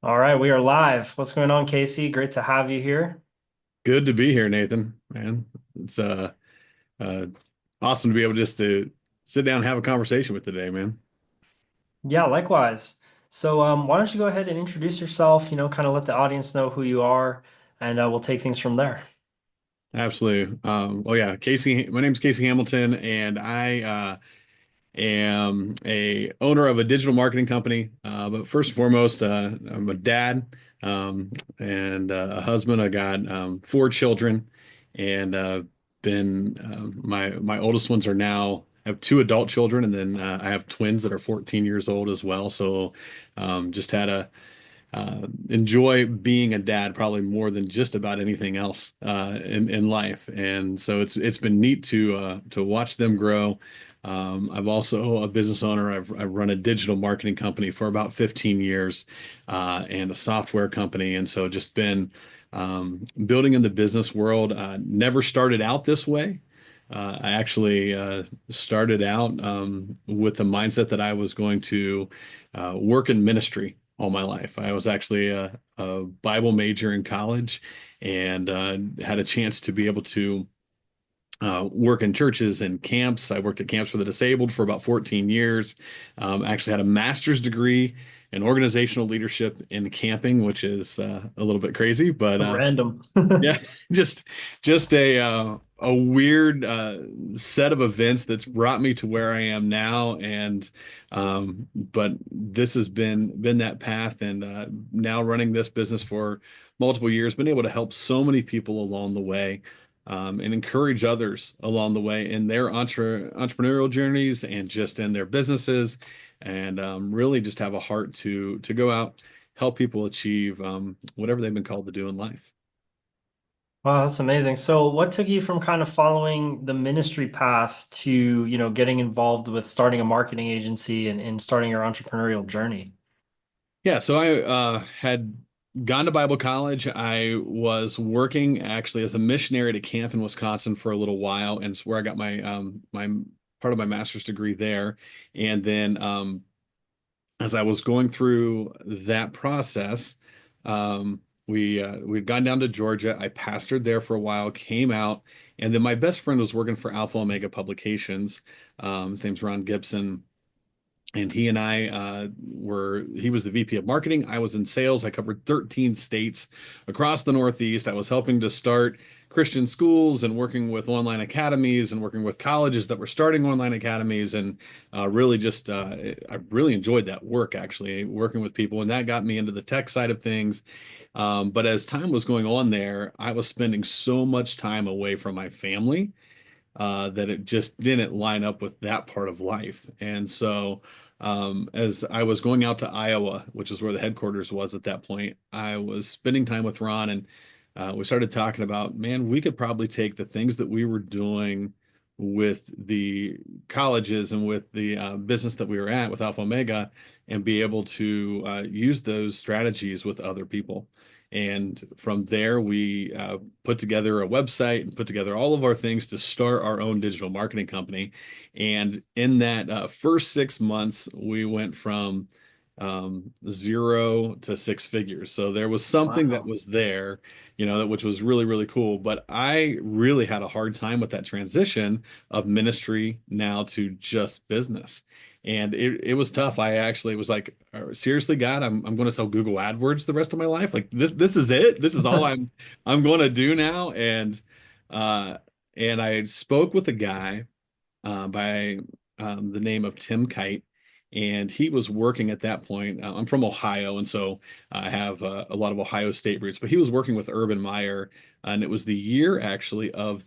All right, we are live. What's going on, Casey? Great to have you here. Good to be here, Nathan. Man, it's uh awesome to be able just to sit down and have a conversation with today, man. Yeah, likewise. So, why don't you go ahead and introduce yourself, kind of let the audience know who you are, and we'll take things from there. Absolutely. Well, yeah, Casey. My name's Casey Hamilton, and I am a owner of a digital marketing company. But first and foremost, I'm a dad and a husband. I got four children, and been my oldest ones are now have two adult children, and then I have twins that are 14 years old as well. So just had a enjoy being a dad probably more than just about anything else in life. And so it's been neat to watch them grow. I'm also a business owner. I've run a digital marketing company for about 15 years and a software company. And so just been building in the business world. Never started out this way. I actually started out with the mindset that I was going to work in ministry all my life. I was actually a Bible major in college and had a chance to be able to work in churches and camps. I worked at Camps for the Disabled for about 14 years. Actually had a master's degree in organizational leadership in camping, which is a little bit crazy, but Random. yeah, just just a weird set of events that's brought me to where I am now, and but this has been that path, and now running this business for multiple years, been able to help so many people along the way, and encourage others along the way in their entrepreneurial journeys and just in their businesses, and really just have a heart to go out, help people achieve whatever they've been called to do in life. Wow, that's amazing. So, what took you from kind of following the ministry path to, getting involved with starting a marketing agency and starting your entrepreneurial journey? Yeah, so I had gone to Bible college. I was working actually as a missionary at a camp in Wisconsin for a little while, and it's where I got my part of my master's degree there. And then as I was going through that process, we'd gone down to Georgia. I pastored there for a while, came out, and then my best friend was working for Alpha Omega Publications. His name's Ron Gibson, and he and I he was the VP of marketing. I was in sales. I covered 13 states across the Northeast. I was helping to start Christian schools and working with online academies and working with colleges that were starting online academies. And really just, I really enjoyed that work actually, working with people. And that got me into the tech side of things. But as time was going on there, I was spending so much time away from my family that it just didn't line up with that part of life. And so, as I was going out to Iowa, which is where the headquarters was at that point, I was spending time with Ron, and we started talking about, man, we could probably take the things that we were doing with the colleges and with the business that we were at with Alpha Omega and be able to use those strategies with other people. And from there, we put together a website and put together all of our things to start our own digital marketing company. And in that first 6 months, we went from zero to six figures. So there was something that Wow. was there, which was really, really cool. But I really had a hard time with that transition of ministry now to just business. And it was tough. I actually was like, seriously, God, I'm going to sell Google AdWords the rest of my life. Like this is it. This is all I'm going to do now. Uh, and I spoke with a guy by the name of Tim Kite, and he was working at that point. I'm from Ohio, and so I have a lot of Ohio State roots. But he was working with Urban Meyer, and it was the year actually of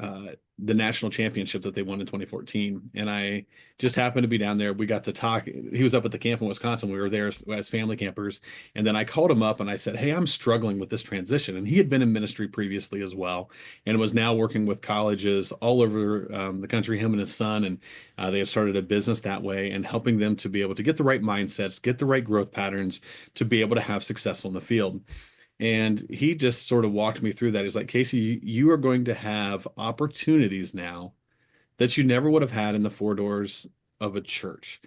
uh, the national championship that they won in 2014. And I just happened to be down there. We got to talk. He was up at the camp in Wisconsin. We were there as family campers. And then I called him up and I said, hey, I'm struggling with this transition. And he had been in ministry previously as well and was now working with colleges all over the country, him and his son. And they had started a business that way and helping them to be able to get the right mindsets, get the right growth patterns to be able to have success on the field. And he just sort of walked me through that. He's like, Casey, you are going to have opportunities now that you never would have had in the four doors of a church,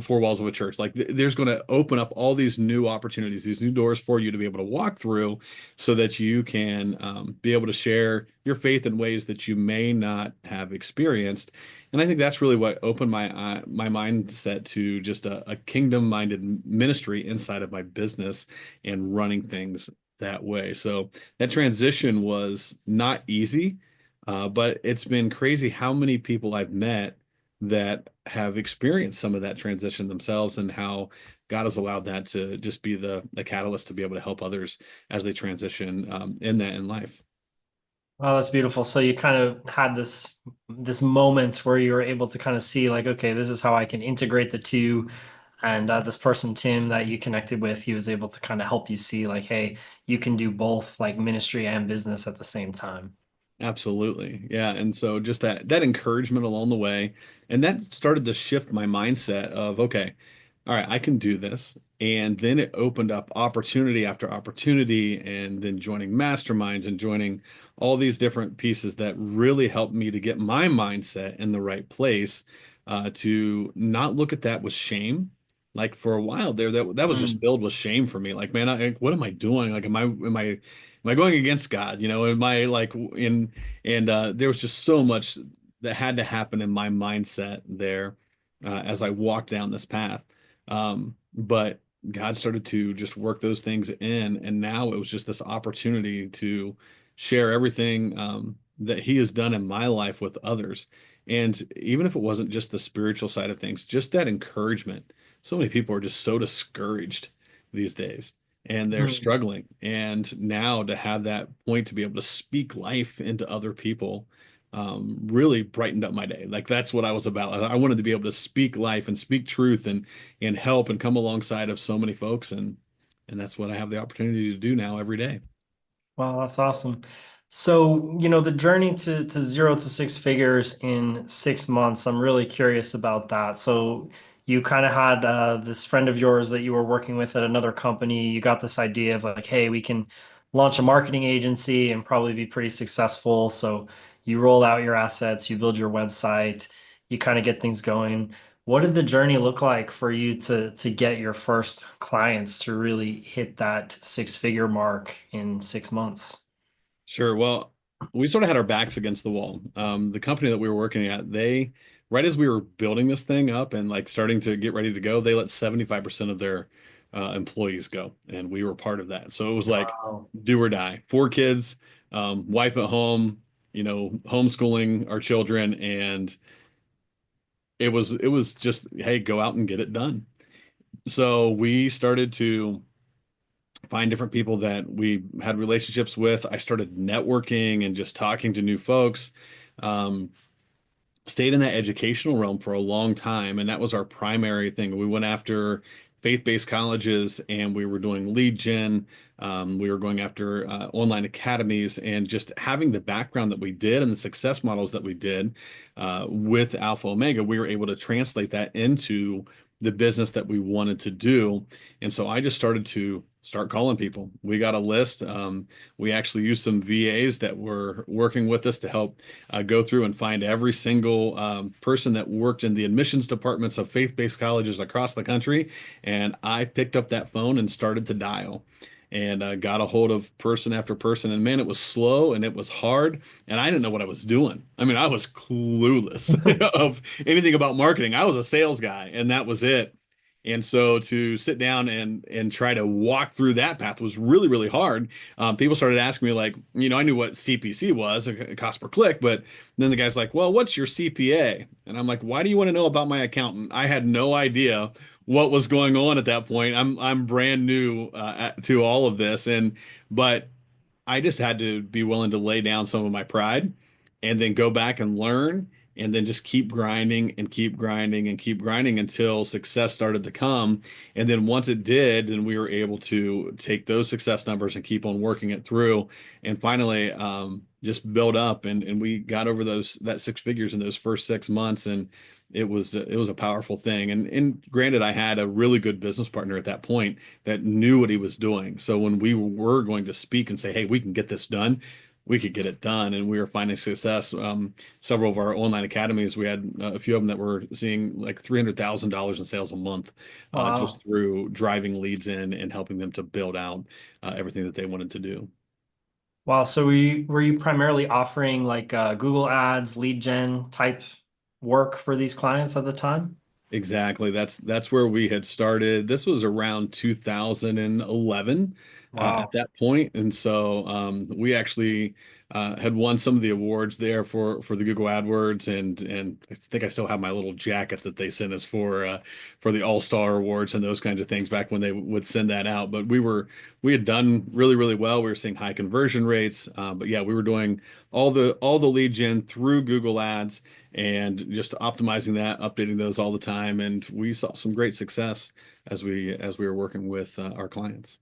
four walls of a church. Like there's going to open up all these new opportunities, these new doors for you to be able to walk through so that you can be able to share your faith in ways that you may not have experienced. And I think that's really what opened my mindset to just a kingdom-minded ministry inside of my business and running things that way. So that transition was not easy, but it's been crazy how many people I've met that have experienced some of that transition themselves and how God has allowed that to just be the catalyst to be able to help others as they transition in that in life. Oh, that's beautiful. So you kind of had this moment where you were able to kind of see like, okay, this is how I can integrate the two. And this person, Tim, that you connected with, he was able to kind of help you see like, hey, you can do both like ministry and business at the same time. Absolutely. Yeah. And so just that encouragement along the way, and that started to shift my mindset of, okay, all right, I can do this. And then it opened up opportunity after opportunity, and then joining masterminds and joining all these different pieces that really helped me to get my mindset in the right place, to not look at that with shame. Like for a while there, that was just Mm. filled with shame for me. Like, man, what am I doing? Like, am I going against God? Am I like in and there was just so much that had to happen in my mindset there as I walked down this path. But God started to just work those things in, and now it was just this opportunity to share everything that He has done in my life with others. And even if it wasn't just the spiritual side of things, just that encouragement. So many people are just so discouraged these days and they're Mm. struggling. And now to have that point to be able to speak life into other people really brightened up my day. Like that's what I was about. I wanted to be able to speak life and speak truth and help and come alongside of so many folks. And that's what I have the opportunity to do now every day. Wow, that's awesome. So, the journey to 0 to 6 figures in 6 months, I'm really curious about that. So, you kind of had this friend of yours that you were working with at another company. You got this idea of like, hey, we can launch a marketing agency and probably be pretty successful. So, you roll out your assets, you build your website, you kind of get things going. What did the journey look like for you to get your first clients to really hit that 6 figure mark in 6 months? Sure. Well, we sort of had our backs against the wall. The company that we were working at, right as we were building this thing up and like starting to get ready to go, they let 75% of their employees go. And we were part of that. So it was like Wow. do or die. 4 kids, wife at home, homeschooling our children. And it was just, hey, go out and get it done. So we started to find different people that we had relationships with. I started networking and just talking to new folks. Um, Stayed in that educational realm for a long time, and that was our primary thing. We went after faith-based colleges, and we were doing lead gen. We were going after online academies, and just having the background that we did and the success models that we did with Alpha Omega, we were able to translate that into the business that we wanted to do. And so I just started to start calling people. We got a list. We actually used some VAs that were working with us to help go through and find every single person that worked in the admissions departments of faith-based colleges across the country. And I picked up that phone and started to dial and got a hold of person after person. And man, it was slow and it was hard. And I didn't know what I was doing. I mean, I was clueless of anything about marketing. I was a sales guy, and that was it. And so to sit down and try to walk through that path was really, really hard. People started asking me like, I knew what CPC was, cost per click, but then the guy's like, well, what's your CPA? And I'm like, why do you want to know about my accountant? I had no idea what was going on at that point. I'm brand new to all of this, but I just had to be willing to lay down some of my pride and then go back and learn and then just keep grinding and keep grinding and keep grinding until success started to come. And then once it did, then we were able to take those success numbers and keep on working it through and finally just build up and we got over that 6 figures in those first 6 months. And it was a powerful thing. And granted, I had a really good business partner at that point that knew what he was doing. So when we were going to speak and say, hey, we can get this done, we could get it done, and we were finding success. Several of our online academies, we had a few of them that were seeing like $300,000 in sales a month, just Wow. through driving leads in and helping them to build out everything that they wanted to do. Wow. So were you primarily offering like Google Ads, lead gen type work for these clients at the time? Exactly. That's where we had started. This was around 2011 at Wow. that point, and so we actually had won some of the awards there for the Google AdWords, and I think I still have my little jacket that they sent us for the All-Star Awards and those kinds of things back when they would send that out. But we had done really really well. We were seeing high conversion rates, but yeah, we were doing all the lead gen through Google Ads and just optimizing that, updating those all the time. And we saw some great success as we were working with our clients.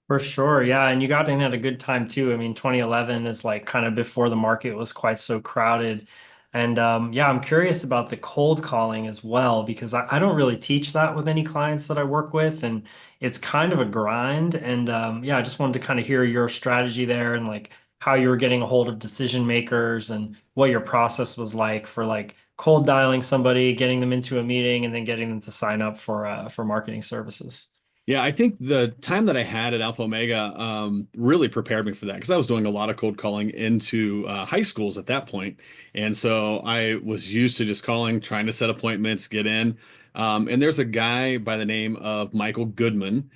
For sure. Yeah. And you got in at a good time too. I mean, 2011 is like kind of before the market was quite so crowded. And yeah, I'm curious about the cold calling as well, because I don't really teach that with any clients that I work with. And it's kind of a grind. And yeah, I just wanted to kind of hear your strategy there and like how you were getting a hold of decision makers and what your process was like for like cold dialing somebody, getting them into a meeting, and then getting them to sign up for marketing services. Yeah, I think the time that I had at Alpha Omega really prepared me for that because I was doing a lot of cold calling into high schools at that point. And so I was used to just calling, trying to set appointments, get in. And there's a guy by the name of Michael Goodman,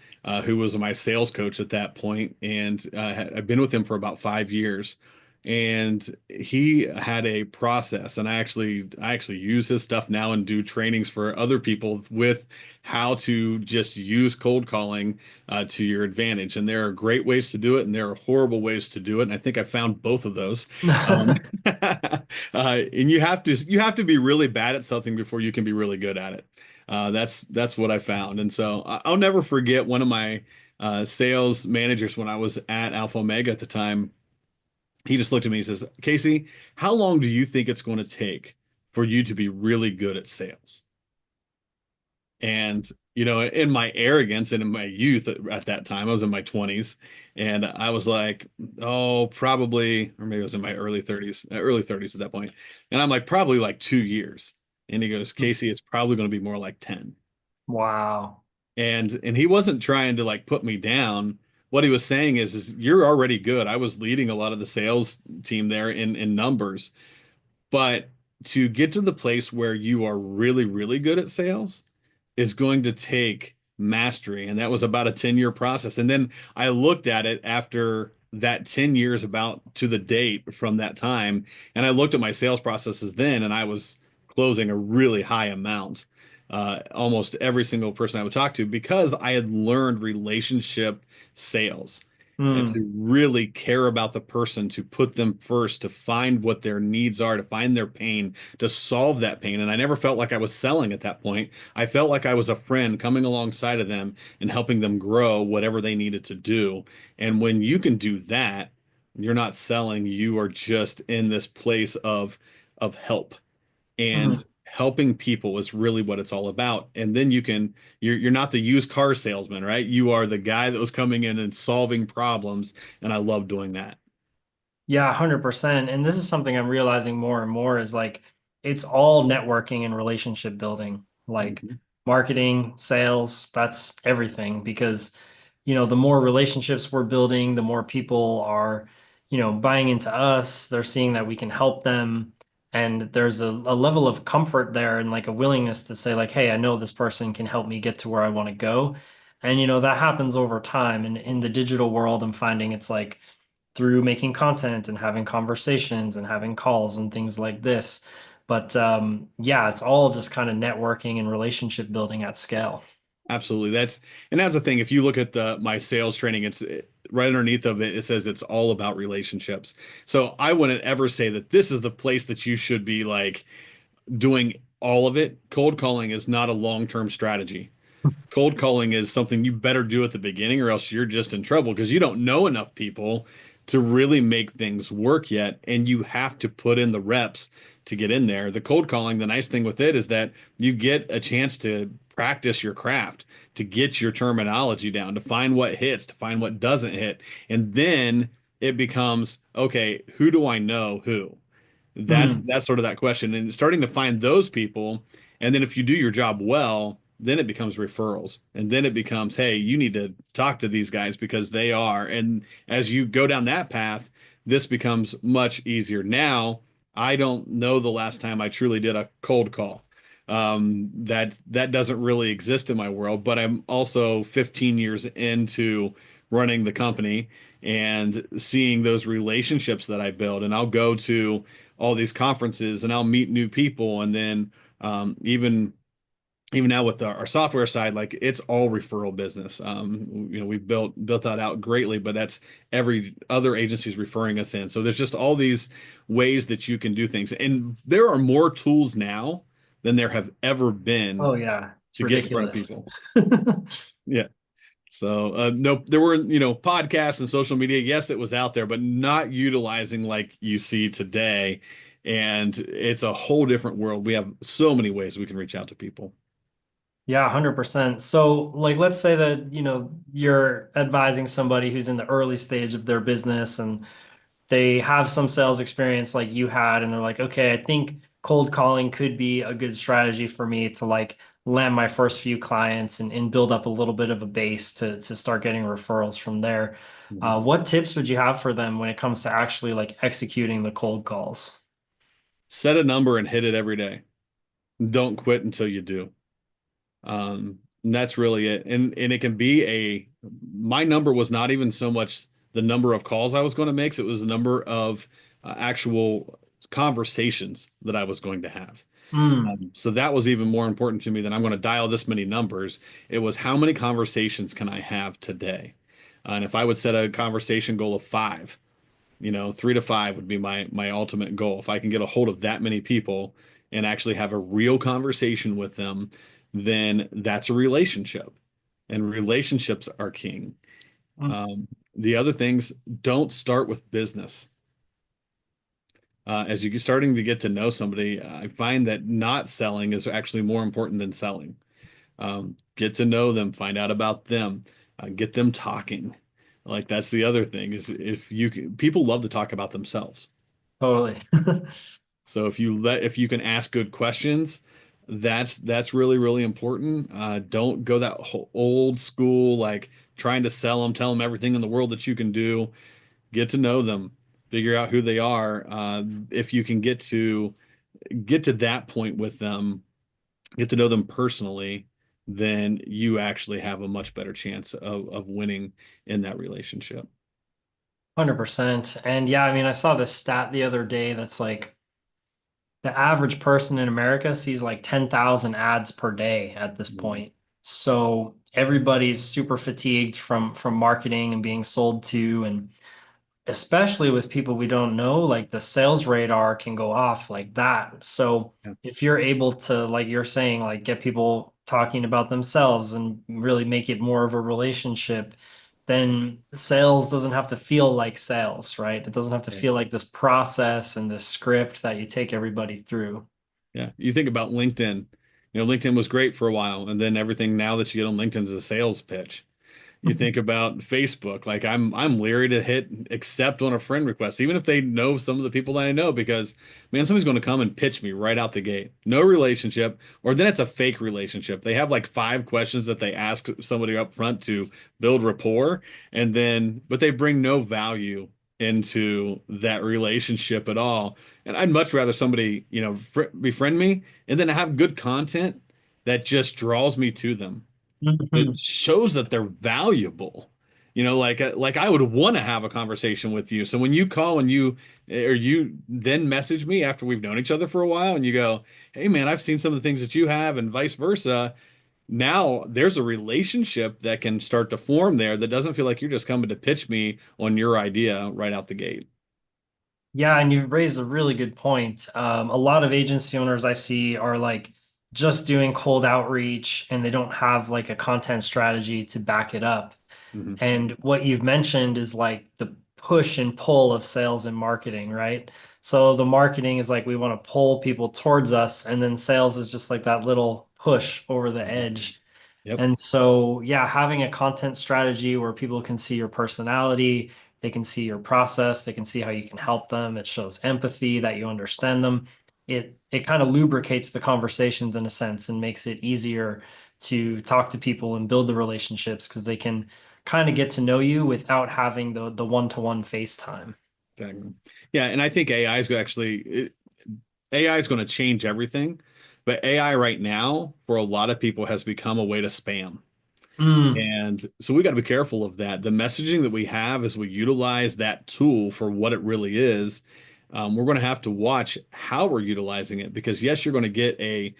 who was my sales coach at that point, and I've been with him for about 5 years. And he had a process, and I actually use his stuff now and do trainings for other people with how to just use cold calling to your advantage. And there are great ways to do it, and there are horrible ways to do it. And I think I found both of those. Um, and you have to be really bad at something before you can be really good at it. That's what I found. And so I'll never forget one of my sales managers when I was at Alpha Omega at the time. He just looked at me and says, Casey, how long do you think it's going to take for you to be really good at sales? And, in my arrogance and in my youth at that time, I was in my 20s, and I was like, oh, probably, or maybe I was in my early 30s at that point. And I'm like, probably like 2 years. And he goes, Casey, it's probably going to be more like 10. Wow. And he wasn't trying to like put me down. What he was saying is you're already good. I was leading a lot of the sales team there in numbers, but to get to the place where you are really, really good at sales is going to take mastery. And that was about a 10-year process. And then I looked at it after that 10 years about to the date from that time. And I looked at my sales processes then, and I was closing a really high amount. Almost every single person I would talk to because I had learned relationship sales and Hmm. to really care about the person, to put them first, to find what their needs are, to find their pain, to solve that pain. And I never felt like I was selling at that point. I felt like I was a friend coming alongside of them and helping them grow whatever they needed to do. And when you can do that, you're not selling, you are just in this place of help. Hmm. And helping people is really what it's all about. And then you're not the used car salesman, right? You are the guy that was coming in and solving problems, and I love doing that. Yeah, 100%. And this is something I'm realizing more and more is like it's all networking and relationship building, like Mhm. marketing, sales, that's everything because the more relationships we're building, the more people are, buying into us. They're seeing that we can help them. And there's a level of comfort there and like a willingness to say, like, hey, I know this person can help me get to where I want to go. And that happens over time. And in the digital world, I'm finding it's like through making content and having conversations and having calls and things like this. But yeah, it's all just kind of networking and relationship building at scale. Absolutely. That's the thing. If you look at the my sales training, it's right underneath of it. It says it's all about relationships. So I wouldn't ever say that this is the place that you should be like doing all of it. Cold calling is not a long-term strategy. Cold calling is something you better do at the beginning, or else you're just in trouble because you don't know enough people to really make things work yet. And you have to put in the reps to get in there. The cold calling, the nice thing with it is that you get a chance to practice your craft, to get your terminology down, to find what hits, to find what doesn't hit. And then it becomes, okay, who do I know who? Hmm. That's sort of that question. And starting to find those people. And then if you do your job well, then it becomes referrals. And then it becomes, hey, you need to talk to these guys because they are. And as you go down that path, this becomes much easier. Now, I don't know the last time I truly did a cold call. That doesn't really exist in my world, but I'm also 15 years into running the company and seeing those relationships that I build. And I'll go to all these conferences and I'll meet new people. And then even now with our software side, like it's all referral business. We've built that out greatly, but that's every other agency's referring us in. So there's just all these ways that you can do things. And there are more tools now than there have ever been Oh yeah, it's to get in front of ridiculous. people. Yeah. So no, there were, podcasts and social media. Yes, it was out there, but not utilizing like you see today. And it's a whole different world. We have so many ways we can reach out to people. Yeah, 100%. So, like, let's say that, you're advising somebody who's in the early stage of their business and they have some sales experience like you had, and they're like, okay, I think cold calling could be a good strategy for me to like land my first few clients and build up a little bit of a base to start getting referrals from there. Mhm. What tips would you have for them when it comes to actually like executing the cold calls? Set a number and hit it every day. Don't quit until you do. And that's really it. And it can be my number was not even so much the number of calls I was going to make, it was the number of actual conversations that I was going to have. Mm, So that was even more important to me than I'm going to dial this many numbers. It was how many conversations can I have today? And if I would set a conversation goal of five, 3 to 5 would be my ultimate goal. If I can get a hold of that many people and actually have a real conversation with them, then that's a relationship. And relationships are king. mm, The other things, don't start with business. As you're starting to get to know somebody, I find that not selling is actually more important than selling. Get to know them, find out about them, get them talking. Like that's the other thing is if you can, people love to talk about themselves. totally. So if you can ask good questions, that's really really important. Don't go that whole old school like trying to sell them, tell them everything in the world that you can do. Get to know them, figure out who they are. If you can get to that point with them, get to know them personally, then you actually have a much better chance of winning in that relationship. 100%. And yeah, I mean, I saw this stat the other day that's like the average person in America sees like 10,000 ads per day at this Mhm. point. So everybody's super fatigued from marketing and being sold to, and especially with people we don't know, like the sales radar can go off like that. So Yeah. if you're able to, like you're saying, like get people talking about themselves and really make it more of a relationship, then sales doesn't have to feel like sales, right? It doesn't have to Yeah. feel like this process and this script that you take everybody through. Yeah. You think about LinkedIn. LinkedIn was great for a while, and then everything now that you get on LinkedIn is a sales pitch. You think about Facebook, like I'm leery to hit accept on a friend request, even if they know some of the people that I know, because man, somebody's going to come and pitch me right out the gate. No relationship, or then it's a fake relationship. They have like 5 questions that they ask somebody up front to build rapport, and then but they bring no value into that relationship at all. And I'd much rather somebody, befriend me and then have good content that just draws me to them, that Mhm. shows that they're valuable. Like I would want to have a conversation with you. So when you call and you then message me after we've known each other for a while and you go, "Hey man, I've seen some of the things that you have," and vice versa. Now there's a relationship that can start to form there that doesn't feel like you're just coming to pitch me on your idea right out the gate. Yeah, and you've raised a really good point. A lot of agency owners I see are like just doing cold outreach and they don't have like a content strategy to back it up. Hmm. And what you've mentioned is like the push and pull of sales and marketing, right? So the marketing is like we want to pull people towards us, and then sales is just like that little push over the edge. Yep. And so, yeah, having a content strategy where people can see your personality, They can see your process. They can see how you can help them. It shows empathy that you understand them. It kind of lubricates the conversations in a sense and makes it easier to talk to people and build the relationships because they can kind of get to know you without having the one-to-one FaceTime. Exactly. Yeah, and I think AI is AI is going to change everything, but AI right now for a lot of people has become a way to spam. Mm, And so we got to be careful of that. The messaging that we have as we utilize that tool for what it really is, we're going to have to watch how we're utilizing it because yes, you're going to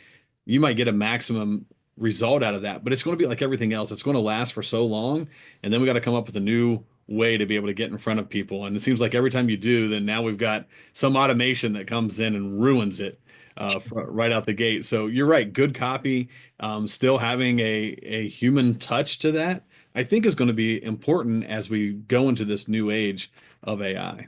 you might get a maximum result out of that, but it's going to be like everything else. It's going to last for so long, and then we got to come up with a new way to be able to get in front of people. And it seems like every time you do, then now we've got some automation that comes in and ruins it right out the gate. So you're right, good copy still having a human touch to that, I think is going to be important as we go into this new age of AI.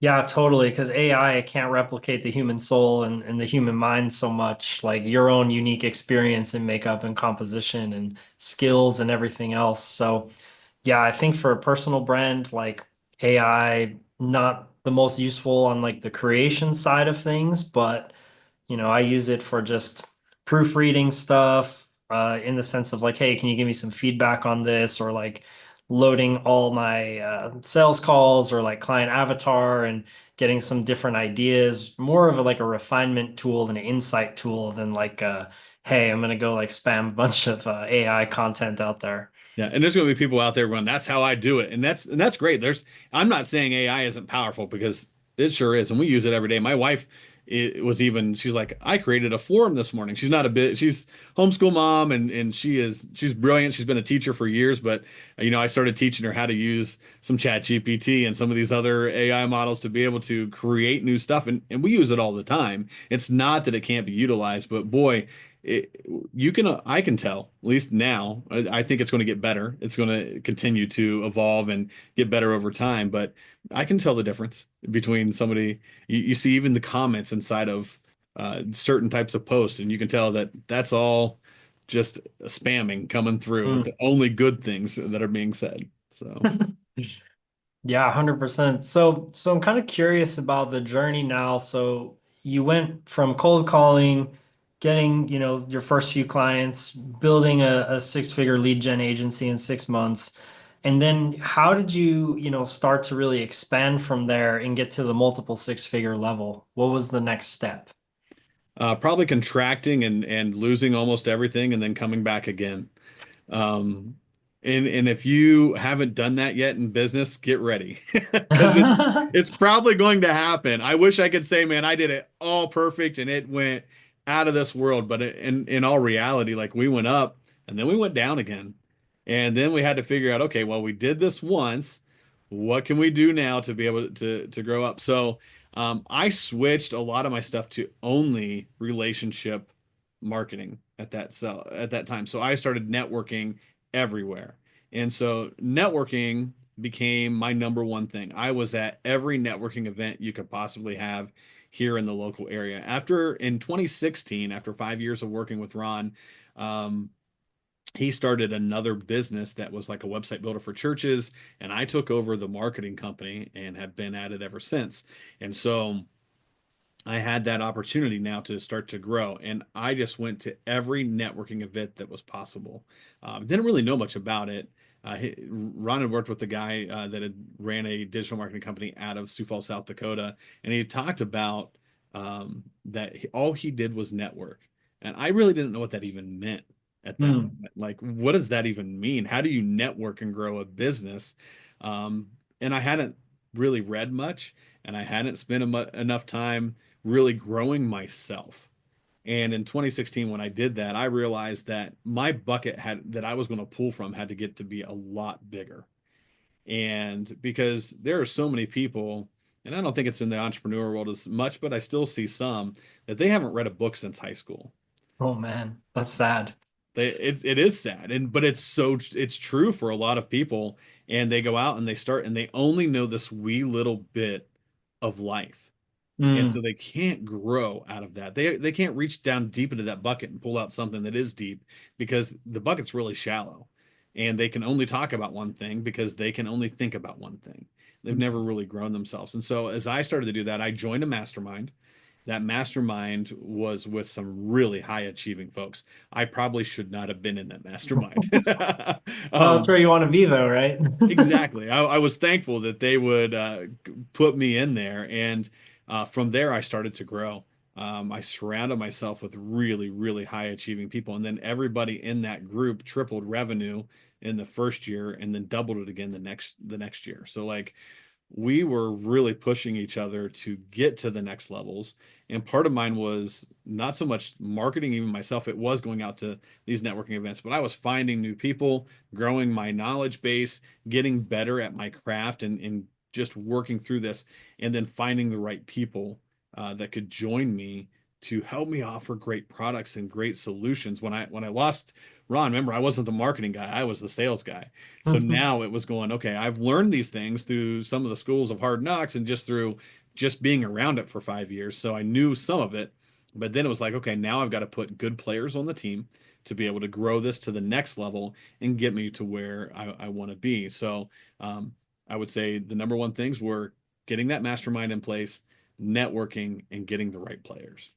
yeah, totally. Because AI can't replicate the human soul and the human mind so much, like your own unique experience in makeup and composition and skills and everything else. So, yeah, I think for a personal brand, like AI, not the most useful on like the creation side of things, but I use it for just proofreading stuff, in the sense of like, hey, can you give me some feedback on this? Or like loading all my sales calls or like client avatar and getting some different ideas, more of like a refinement tool and an insight tool than like, hey, I'm gonna go like spam a bunch of AI content out there. Yeah, and there's going to be people out there going, "That's how I do it," and that's great. I'm not saying AI isn't powerful because it sure is, and we use it every day. My wife, it was even, she's like, "I created a form this morning." She's homeschool mom, and she's brilliant. She's been a teacher for years, but I started teaching her how to use some Chat GPT and some of these other AI models to be able to create new stuff, and we use it all the time. It's not that it can't be utilized, but boy it, I can tell at least now. I think it's going to get better. It's going to continue to evolve and get better over time. But I can tell the difference between somebody. You see even the comments inside of certain types of posts, and you can tell that that's all just spamming coming through with Mm. the only good things that are being said. So. Yeah, 100%. So I'm kind of curious about the journey now. So you went from cold calling, getting, your first few clients, building a six-figure lead gen agency in 6 months. And then how did you, start to really expand from there and get to the multiple six-figure level? What was the next step? Probably contracting and losing almost everything and then coming back again. Um, and if you haven't done that yet in business, get ready because it's probably going to happen. I wish I could say, man, I did it all perfect and it went out of this world. But in all reality, like we went up and then we went down again. And then we had to figure out, okay, well, we did this once. What can we do now to be able to grow up? So I switched a lot of my stuff to only relationship marketing at that time. So I started networking everywhere. And so networking became my number one thing. I was at every networking event you could possibly have here in the local area. After in 2016, after 5 years of working with Ron, um, he started another business that was like a website builder for churches, and I took over the marketing company and have been at it ever since. And so I had that opportunity now to start to grow, and I just went to every networking event that was possible. Didn't really know much about it. Ron had worked with the guy that had ran a digital marketing company out of Sioux Falls, South Dakota, and he talked about that all he did was network, and I really didn't know what that even meant at that Hmm. moment. Like, what does that even mean? How do you network and grow a business? Um, and I hadn't really read much, and I hadn't spent enough time really growing myself. And in 2016, when I did that, I realized that my bucket that I was going to pull from had to get to be a lot bigger. And because there are so many people, and I don't think it's in the entrepreneur world as much, but I still see some that they haven't read a book since high school. Oh man, that's sad. It is sad, but it's true for a lot of people, and they go out and they start and they only know this wee little bit of life. And so Hmm. they can't grow out of that. They can't reach down deep into that bucket and pull out something that is deep because the bucket's really shallow. And they can only talk about one thing because they can only think about one thing. they've never really grown themselves. And so as I started to do that, I joined a mastermind. That mastermind was with some really high achieving folks. I probably should not have been in that mastermind. Well, that's um, where you want to be though, right? exactly. I was thankful that they would put me in there. And from there, I started to grow. I surrounded myself with really, really high achieving people. And then everybody in that group tripled revenue in the first year and then doubled it again the next year. So like we were really pushing each other to get to the next levels. And part of mine was not so much marketing even myself, it was going out to these networking events, but I was finding new people, growing my knowledge base, getting better at my craft and just working through this, and then finding the right people that could join me to help me offer great products and great solutions. When I lost Ron, remember, I wasn't the marketing guy, I was the sales guy. So now it was going, okay, I've learned these things through some of the schools of hard knocks and just through just being around it for 5 years. So I knew some of it, but then it was like, okay, now I've got to put good players on the team to be able to grow this to the next level and get me to where I want to be. So I would say the number one things were getting that mastermind in place, networking, and getting the right players.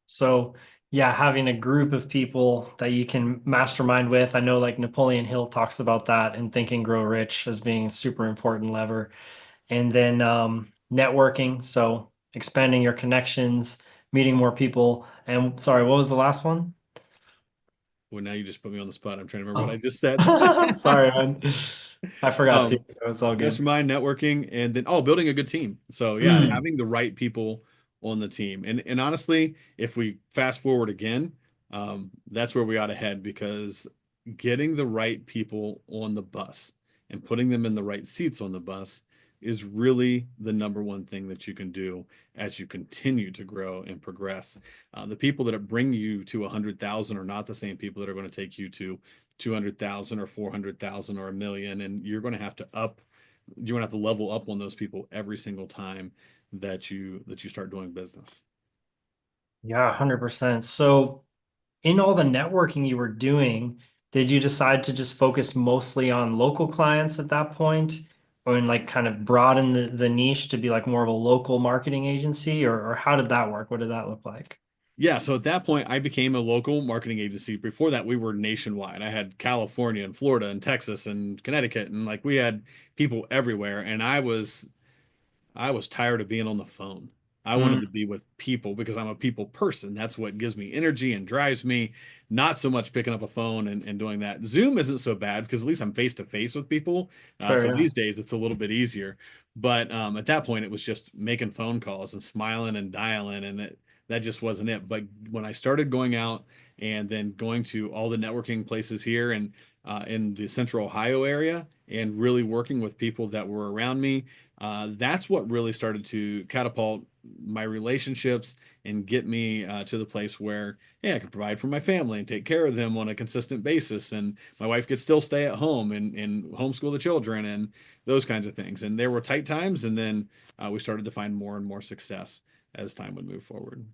So, yeah, having a group of people that you can mastermind with. I know like Napoleon Hill talks about that in Think and Grow Rich as being a super important lever. And then networking. So, expanding your connections, meeting more people. And sorry, what was the last one? Well, now you just put me on the spot. I'm trying to remember what I Oh, just said. sorry, man. I forgot too. um, So it's all good. Mastermind networking, and then building a good team. So yeah, Mm. having the right people on the team. And honestly, if we fast forward again, that's where we ought to head, because getting the right people on the bus and putting them in the right seats on the bus is really the number one thing that you can do as you continue to grow and progress. The people that bring you to 100,000 are not the same people that are going to take you to 200,000 or 400,000 or a million. And you're going to have to level up on those people every single time that you start doing business. Yeah, 100%. So, in all the networking you were doing, did you decide to just focus mostly on local clients at that point, or in like kind of broaden the niche to be like more of a local marketing agency, or how did that work? What did that look like? Yeah, so at that point, I became a local marketing agency. Before that, we were nationwide. I had California and Florida and Texas and Connecticut, and like we had people everywhere. And I was tired of being on the phone. I wanted to Mm, be with people because I'm a people person. That's what gives me energy and drives me, not so much picking up a phone and doing that. Zoom isn't so bad because at least I'm face to face with people. fair, So yeah. these days it's a little bit easier. But at that point, it was just making phone calls and smiling and dialing, and that just wasn't it. But when I started going out and then going to all the networking places here and in the Central Ohio area and really working with people that were around me, that's what really started to catapult my relationships and get me to the place where, hey, I could provide for my family and take care of them on a consistent basis. And my wife could still stay at home and homeschool the children and those kinds of things. And there were tight times. And then we started to find more and more success as time would move forward.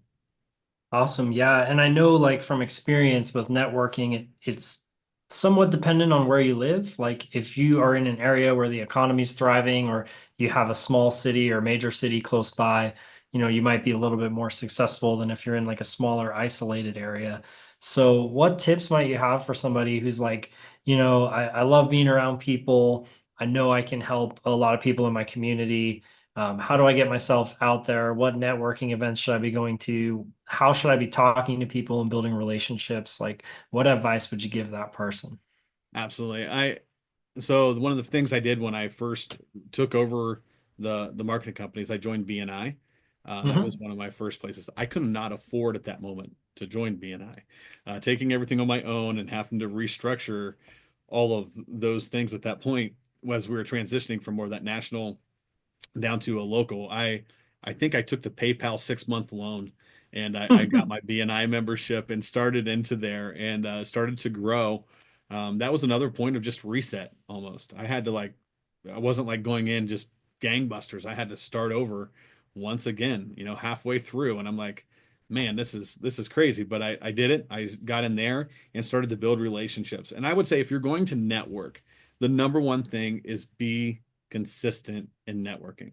Awesome. Yeah. And I know like from experience with networking, it's somewhat dependent on where you live. Like if you are in an area where the economy is thriving or you have a small city or major city close by, you might be a little bit more successful than if you're in like a smaller isolated area. So what tips might you have for somebody who's like, I love being around people. I know I can help a lot of people in my community. How do I get myself out there? What networking events should I be going to? How should I be talking to people and building relationships? Like, what advice would you give that person? Absolutely. So one of the things I did when I first took over the marketing companies, I joined BNI. That was Hmm. one of my first places. I could not afford at that moment to join BNI. Taking everything on my own and having to restructure all of those things at that point as we were transitioning from more of that national down to a local. I think I took the PayPal 6 month loan and I got my BNI membership and started into there and started to grow. That was another point of just reset almost. I wasn't like going in just gangbusters. I had to start over once again, halfway through. And I'm like, man, this is crazy. But I did it. I got in there and started to build relationships. And I would say if you're going to network, the number one thing is be consistent in networking.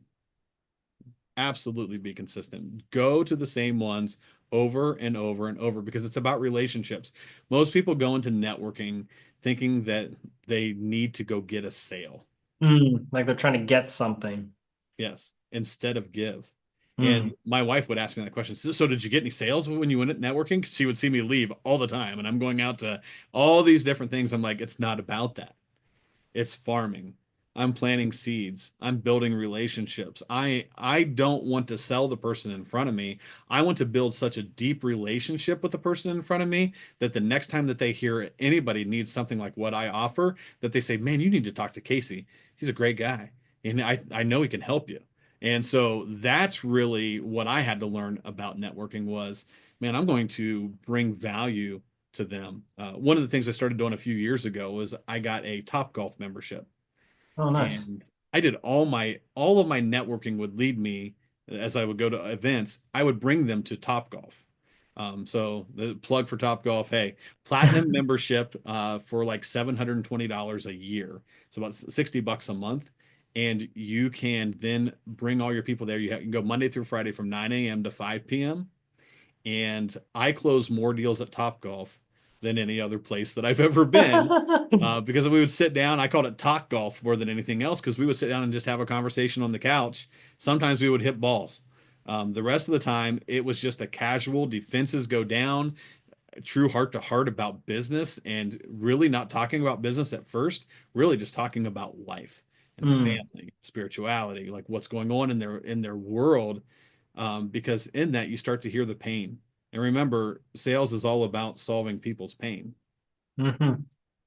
Absolutely be consistent. Go to the same ones over and over and over because it's about relationships. Most people go into networking thinking that they need to go get a sale. Like they're trying to get something. Yes, instead of give. And Mm. my wife would ask me that question. So did you get any sales when you went at networking? 'Cause she would see me leave all the time, and I'm going out to all these different things. I'm like, it's not about that. It's farming. I'm planting seeds. I'm building relationships. I don't want to sell the person in front of me. I want to build such a deep relationship with the person in front of me that the next time that they hear anybody needs something like what I offer, that they say, "Man, you need to talk to Casey. He's a great guy, and I know he can help you." And so that's really what I had to learn about networking was, man, I'm going to bring value to them. One of the things I started doing a few years ago was I got a Topgolf membership, Oh, nice. and I did all of my networking would lead me as I would go to events. I would bring them to Topgolf. So the plug for Topgolf, hey, platinum membership for like $720 a year. It's about $60 a month. And you can then bring all your people there. You can go Monday through Friday from 9 a.m. to 5 p.m. And I close more deals at Topgolf than any other place that I've ever been because we would sit down. I called it talk golf more than anything else because we would sit down and just have a conversation on the couch. Sometimes we would hit balls. The rest of the time, it was just a casual defenses go down, true heart to heart about business, and really not talking about business at first, really just talking about life and Mm. family, spirituality, like what's going on in their world. Because in that you start to hear the pain. And remember, sales is all about solving people's pain. Hmm.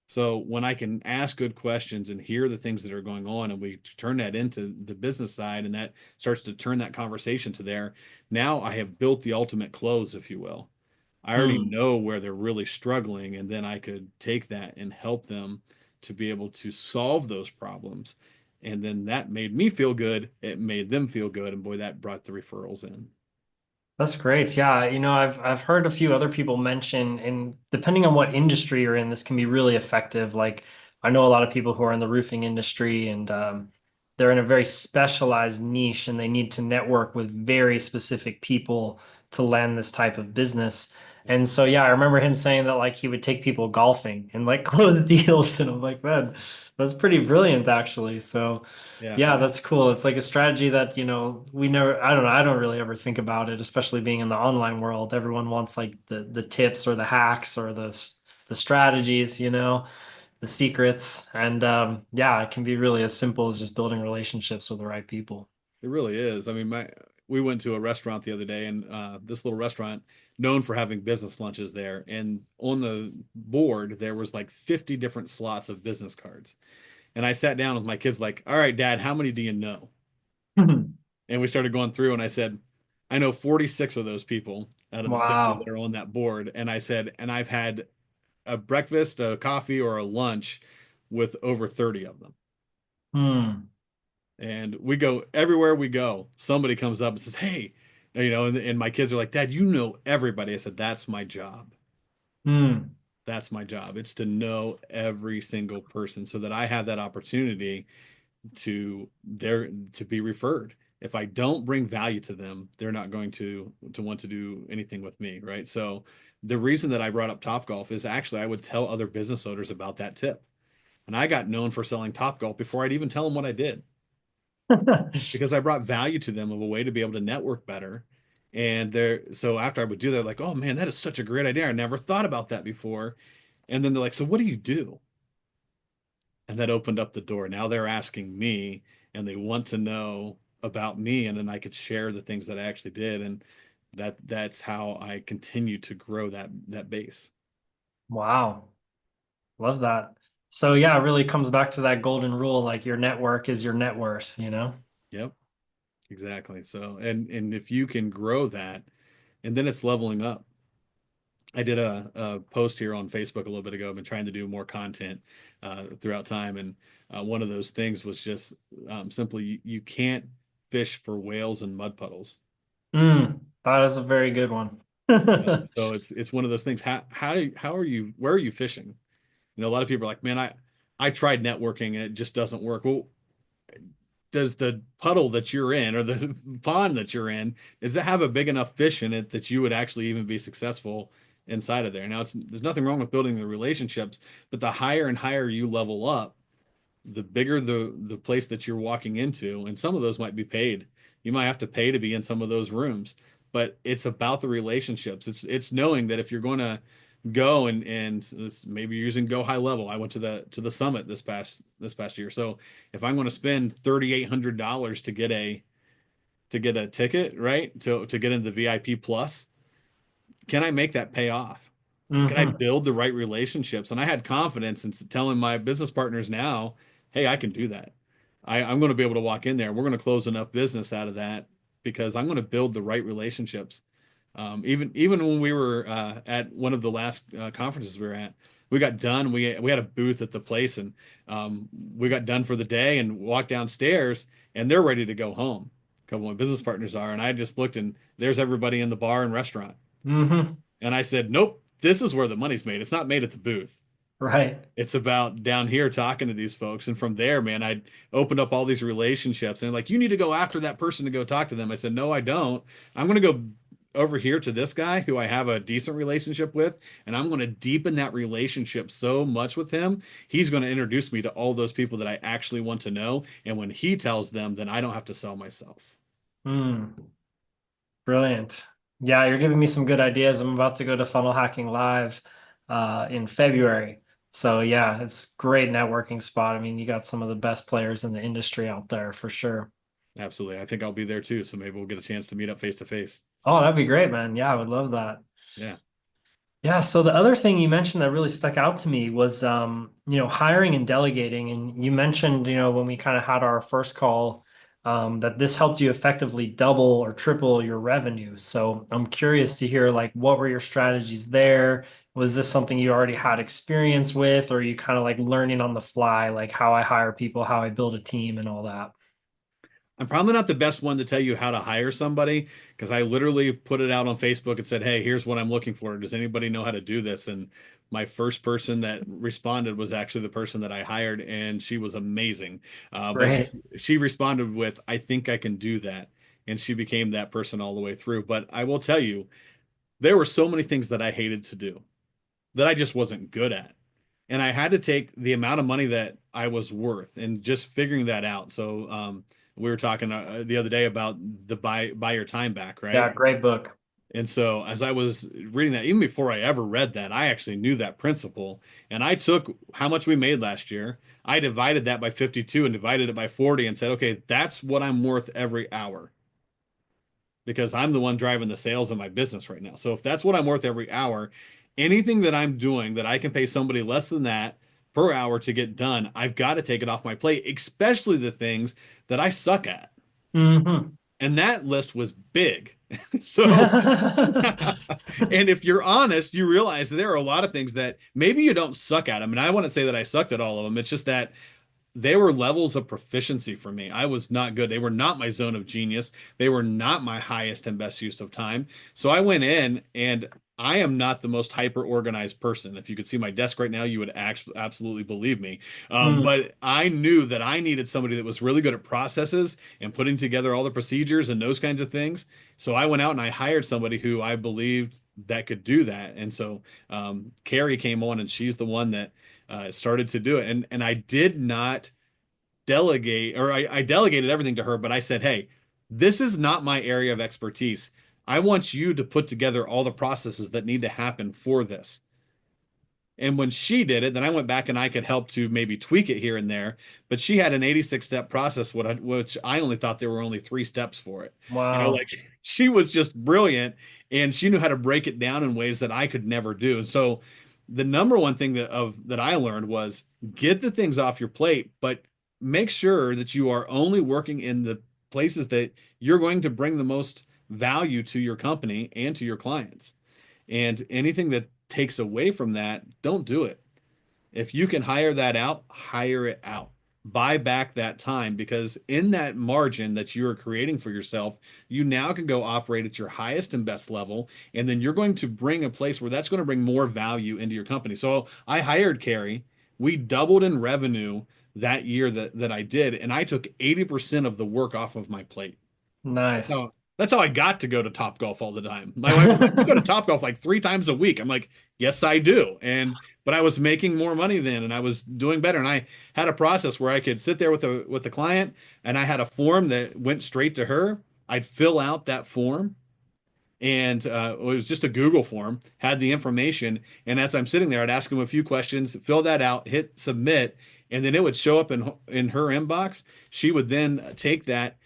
So when I can ask good questions and hear the things that are going on, and we turn that into the business side, and that starts to turn that conversation to there, now I have built the ultimate close, if you will. I already Mm. know where they're really struggling, and then I could take that and help them to be able to solve those problems. And then that made me feel good. It made them feel good. And boy, that brought the referrals in. That's great. Yeah, I've heard a few other people mention, and depending on what industry you're in, this can be really effective. Like I know a lot of people who are in the roofing industry, and they're in a very specialized niche, and they need to network with very specific people to land this type of business. And so, yeah, I remember him saying that like he would take people golfing and like close deals, and I'm like, man, that's pretty brilliant, actually. So. Yeah. Yeah, that's cool. It's like a strategy that, we never, I don't know, I don't really ever think about it, especially being in the online world. Everyone wants like the tips or the hacks or the strategies, the secrets. And yeah, it can be really as simple as just building relationships with the right people. It really is. I mean, we went to a restaurant the other day, and this little restaurant known for having business lunches there. And on the board, there was like 50 different slots of business cards. And I sat down with my kids, like, "All right, Dad, how many do you know?" And we started going through, and I said, "I know 46 of those people out of the 50 that Wow. are on that board." And I said, "And I've had a breakfast, a coffee, or a lunch with over 30 of them." Hmm. And we go everywhere we go. Somebody comes up and says, "Hey," and my kids are like, "Dad, you know everybody." I said, "That's my job. Hmm. That's my job. It's to know every single person so that I have that opportunity to be referred. If I don't bring value to them, they're not going to want to do anything with me, right?" So the reason that I brought up Topgolf is actually I would tell other business owners about that tip. And I got known for selling Topgolf before I'd even tell them what I did, because I brought value to them of a way to be able to network better. And so after I would do that, like, "Oh man, that is such a great idea. I never thought about that before." And then they're like, "So what do you do?" And that opened up the door. Now they're asking me, and they want to know about me, and then I could share the things that I actually did. And that's how I continue to grow that base. Wow. Love that. So yeah, it really comes back to that golden rule, like your network is your net worth. Yep, exactly. So and if you can grow that, and then it's leveling up. I did a post here on Facebook a little bit ago. I've been trying to do more content throughout time, and one of those things was just simply you can't fish for whales and mud puddles. That is a very good one. So it's one of those things. How are you? Where are you fishing? A lot of people are like, "Man, I tried networking and it just doesn't work." Well, does the puddle that you're in or the pond that you're in, does it have a big enough fish in it that you would actually even be successful inside of there? Now, there's nothing wrong with building the relationships, but the higher and higher you level up, the bigger the place that you're walking into, and some of those might be paid. You might have to pay to be in some of those rooms, but it's about the relationships. It's knowing that if you're going to go maybe you're using Go High Level. I went to the summit this past year. So if I'm going to spend $3,800 to get a ticket, right? To get into the VIP plus, can I make that pay off? Can I Hmm. build the right relationships? And I had confidence in telling my business partners now, hey, I can do that. I'm going to be able to walk in there. We're going to close enough business out of that because I'm going to build the right relationships. Even when we were at one of the last conferences we were at, we got done. We had a booth at the place, and we got done for the day and walked downstairs, and they're ready to go home. A couple of my business partners are, and I just looked, and there's everybody in the bar and restaurant. Hmm. And I said, nope, this is where the money's made. It's not made at the booth. Right. It's about down here talking to these folks. And from there, man, I opened up all these relationships. And they're like, you need to go after that person to go talk to them. I said, no, I don't. I'm going to go over here to this guy who I have a decent relationship with, and I'm going to deepen that relationship so much with him. He's going to introduce me to all those people that I actually want to know. And when he tells them, then I don't have to sell myself. Mm. Brilliant. Yeah, you're giving me some good ideas. I'm about to go to Funnel Hacking Live in February. So yeah, it's great networking spot. I mean, you got some of the best players in the industry out there for sure. Absolutely. I think I'll be there too. So maybe we'll get a chance to meet up face to face. Oh, So that'd be great, man. Yeah, I would love that. yeah. Yeah, so the other thing you mentioned that really stuck out to me was hiring and delegating. And you mentioned, when we kind of had our first call, that this helped you effectively double or triple your revenue. So I'm curious to hear like what were your strategies there? Was this something you already had experience with, or are you kind of like learning on the fly, like how I hire people, how I build a team and all that? I'm probably not the best one to tell you how to hire somebody because I literally put it out on Facebook and said, "Hey, here's what I'm looking for. Does anybody know how to do this?" And my first person that responded was actually the person that I hired, and she was amazing. But Great. she responded with, "I think I can do that," and she became that person all the way through. But I will tell you, there were so many things that I hated to do that I just wasn't good at. And I had to take the amount of money that I was worth and just figuring that out. So we were talking the other day about the buy your time back, right? Yeah, great book. And so as I was reading that, even before I ever read that, I actually knew that principle. And I took how much we made last year, I divided that by 52 and divided it by 40 and said, okay, that's what I'm worth every hour because I'm the one driving the sales in my business right now. So if that's what I'm worth every hour, anything that I'm doing that I can pay somebody less than that per hour to get done, I've got to take it off my plate, especially the things that I suck at. Hmm. And that list was big. So, and if you're honest, you realize that there are a lot of things that maybe you don't suck at them. And I wouldn't say that I sucked at all of them. It's just that they were levels of proficiency for me. I was not good. They were not my zone of genius. They were not my highest and best use of time. So I went in and I am not the most hyper organized person. If you could see my desk right now, you would absolutely believe me. Mm. But I knew that I needed somebody that was really good at processes and putting together all the procedures and those kinds of things. So I went out and I hired somebody who I believed that could do that. And so Carrie came on and she's the one that started to do it. And I did not delegate, or I delegated everything to her, but I said, hey, this is not my area of expertise. I want you to put together all the processes that need to happen for this. And when she did it, then I went back and I could help to maybe tweak it here and there. But she had an 86 step process, which I only thought there were only 3 steps for it. Wow. Like she was just brilliant and she knew how to break it down in ways that I could never do. And so the number one thing that I learned was get the things off your plate, but make sure that you are only working in the places that you're going to bring the most value to your company and to your clients. And anything that takes away from that, don't do it. If you can hire that out, hire it out. Buy back that time because in that margin that you are creating for yourself, you now can go operate at your highest and best level. And then you're going to bring a place where that's going to bring more value into your company. So I hired Carrie. We doubled in revenue that year that I did, and I took 80% of the work off of my plate. Nice. That's how I got to go to Top Golf all the time. My wife was like, "You go to Top Golf like 3 times a week." I'm like, "Yes, I do." But I was making more money then, and I was doing better. And I had a process where I could sit there with the client, and I had a form that went straight to her. I'd fill out that form, and it was just a Google form, had the information, and as I'm sitting there, I'd ask them a few questions, fill that out, hit submit, and then it would show up in her inbox. She would then take that,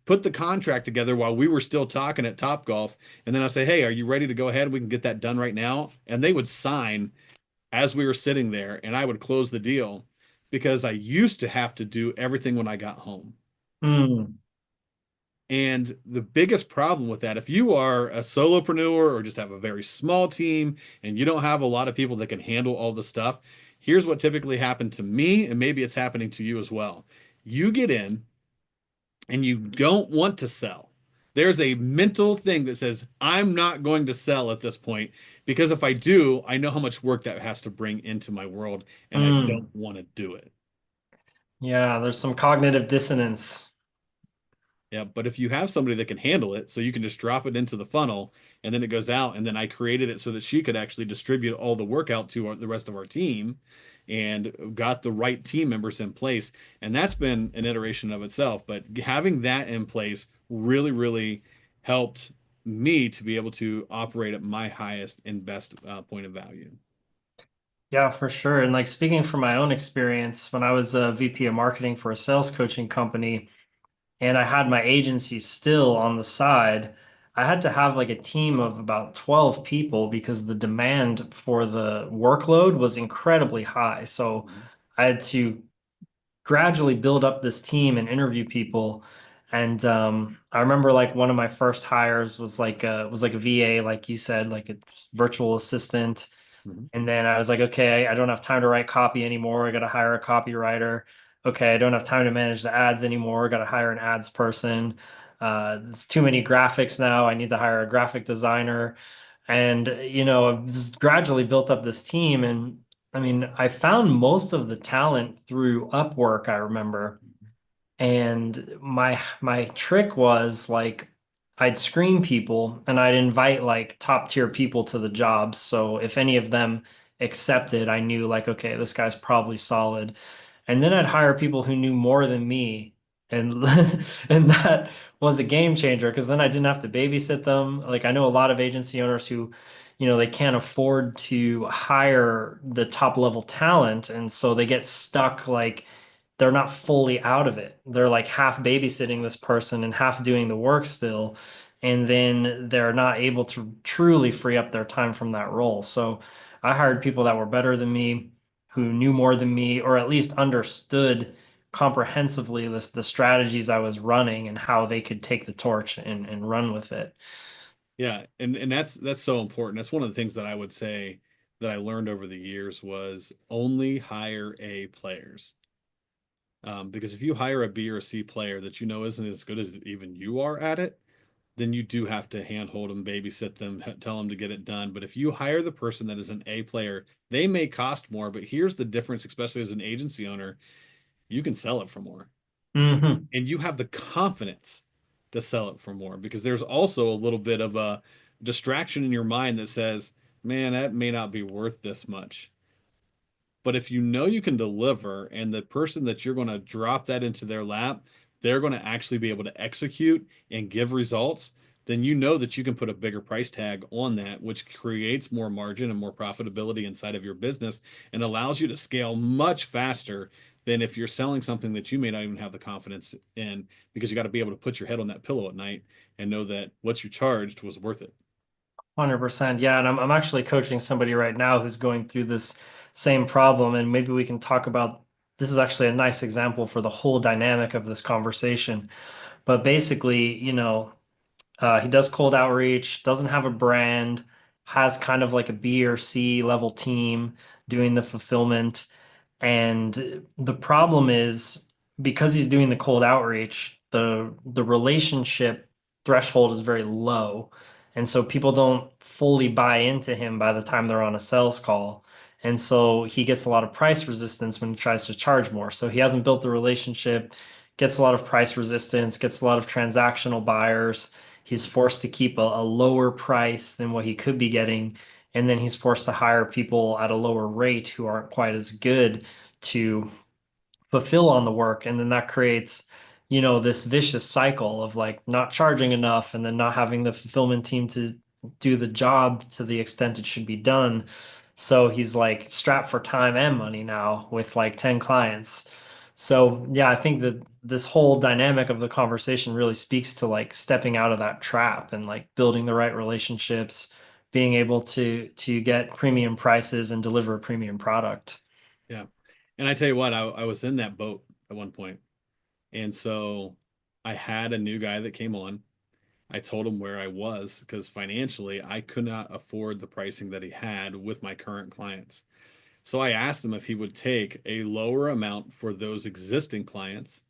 put the contract together while we were still talking at Topgolf, and then I'll say, "Hey, are you ready to go ahead? We can get that done right now." And they would sign as we were sitting there, and I would close the deal because I used to have to do everything when I got home. Mm, And the biggest problem with that, if you are a solopreneur or just have a very small team and you don't have a lot of people that can handle all the stuff, here's what typically happened to me, and maybe it's happening to you as well. You get in and you don't want to sell. There's a mental thing that says, I'm not going to sell at this point because if I do, I know how much work that has to bring into my world and I don't mm. want to do it. Yeah, there's some cognitive dissonance. Yeah, but if you have somebody that can handle it, so you can just drop it into the funnel and then it goes out, and then I created it so that she could actually distribute all the work out to the rest of our team and got the right team members in place. And that's been an iteration of itself. But having that in place really, really helped me to be able to operate at my highest and best point of value. Yeah, for sure. And like speaking from my own experience, when I was a VP of marketing for a sales coaching company and I had my agency still on the side, I had to have like a team of about 12 people because the demand for the workload was incredibly high. So I had to gradually build up this team and interview people. And I remember like one of my first hires was like a VA, like you said, like a virtual assistant. Mhm. And then I was like, okay, I don't have time to write copy anymore. I got to hire a copywriter. Okay, I don't have time to manage the ads anymore. I got to hire an ads person. There's too many graphics now. I need to hire a graphic designer. And, I've just gradually built up this team. And I mean, I found most of the talent through Upwork, I remember. And my trick was like I'd screen people and I'd invite like top tier people to the jobs. So if any of them accepted, I knew like, okay, this guy's probably solid. And then I'd hire people who knew more than me. And and that was a game changer because then I didn't have to babysit them. Like I know a lot of agency owners who, they can't afford to hire the top level talent. And so they get stuck like they're not fully out of it. They're like half babysitting this person and half doing the work still. And then they're not able to truly free up their time from that role. So I hired people that were better than me, who knew more than me, or at least understood comprehensively the strategies I was running and how they could take the torch and run with it. Yeah, and that's so important. That's one of the things that I would say that I learned over the years was only hire A players. Because if you hire a B or a C player that you know isn't as good as even you are at it, then you do have to handhold them, babysit them, tell them to get it done. But if you hire the person that is an A player, they may cost more, but here's the difference, especially as an agency owner, you can sell it for more. Hmm. And you have the confidence to sell it for more because there's also a little bit of a distraction in your mind that says, man, that may not be worth this much. But if you know you can deliver and the person that you're going to drop that into their lap, they're going to actually be able to execute and give results, then you know that you can put a bigger price tag on that, which creates more margin and more profitability inside of your business and allows you to scale much faster than if you're selling something that you may not even have the confidence in because you got to be able to put your head on that pillow at night and know that what you charged was worth it. 100%. Yeah, and I'm actually coaching somebody right now who's going through this same problem, and maybe we can talk about this is actually a nice example for the whole dynamic of this conversation. But basically, he does cold outreach, doesn't have a brand, has kind of like a B or C level team doing the fulfillment. And the problem is because he's doing the cold outreach, the relationship threshold is very low. And so people don't fully buy into him by the time they're on a sales call. And so he gets a lot of price resistance when he tries to charge more. So he hasn't built the relationship, gets a lot of price resistance, gets a lot of transactional buyers. He's forced to keep a lower price than what he could be getting. And then he's forced to hire people at a lower rate who aren't quite as good to fulfill on the work. And then that creates, this vicious cycle of like not charging enough and then not having the fulfillment team to do the job to the extent it should be done. So he's like strapped for time and money now with like 10 clients. So yeah, I think that this whole dynamic of the conversation really speaks to like stepping out of that trap and like building the right relationships, being able to get premium prices and deliver a premium product. Yeah. And I tell you what, I was in that boat at one point. And so I had a new guy that came on. I told him where I was because financially I could not afford the pricing that he had with my current clients. So I asked him if he would take a lower amount for those existing clients